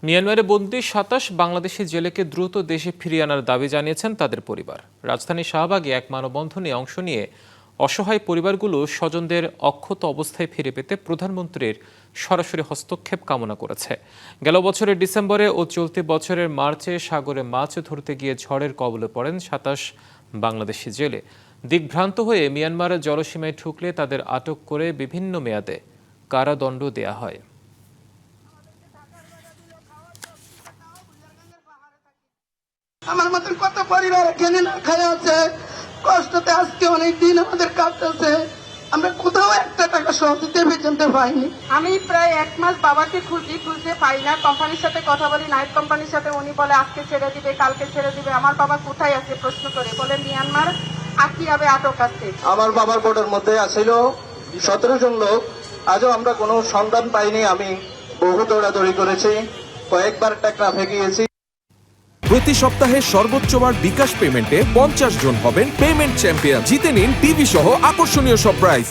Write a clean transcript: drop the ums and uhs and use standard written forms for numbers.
মিয়ানমারে বন্দী ২৭ বাংলাদেশি জেলেকে দ্রুত দেশে ফিরিয়ে আনার দাবি জানিয়েছেন তাদের পরিবার। রাজধানীর শাহবাগে এক মানববন্ধনে অংশ নিয়ে অসহায় পরিবারগুলো স্বজনদের অক্ষত অবস্থায় ফিরে পেতে প্রধানমন্ত্রীর সরাসরি হস্তক্ষেপ কামনা করেছে। গেল বছরের ডিসেম্বরে ও চলতি বছরের মার্চে সাগরে মাছ ধরতে গিয়ে ঝড়ের কবলে পড়েন ২৭ বাংলাদেশি জেলে। দিকভ্রান্ত হয়ে মিয়ানমারের জলসীমায় ঢুকলে তাদের আটক করে বিভিন্ন মেয়াদে কারাদণ্ড দেয়া হয়। আমার মতন কত পরিবার এখানে না খায় আছে, কষ্টতে আজকে অনেক দিন আমাদের কাটতেছে। আমরা কোথাও একটা টাকা সহযোগিতা পর্যন্ত পাইনি। আমি প্রায় 1 মাস বাবাকে খুঁজে পাই না। কোম্পানির সাথে কথা বলি, নাইট কোম্পানির সাথে, উনি বলে আজকে ছেড়ে দিবে, কালকে ছেড়ে দিবে। আমার বাবা কোথায় আছে প্রশ্ন করে, বলে মিয়ানমার আকিয়াবে আটক আছে। আমার বাবার বোর্ডের মধ্যে আছিল 17 জন লোক, আজও আমরা কোনো সন্ধান পাইনি। আমি বহু দৌড়াদৌড়ি করেছি, কয়েকবার টাকা ফেঁকিয়েছি। প্রতি সপ্তাহে সর্বোচ্চ বার বিকাশ পেমেন্টে 50 জন হবেন পেমেন্ট চ্যাম্পিয়ন। জিতে নিন টিভি সহ আকর্ষণীয় সব প্রাইজ।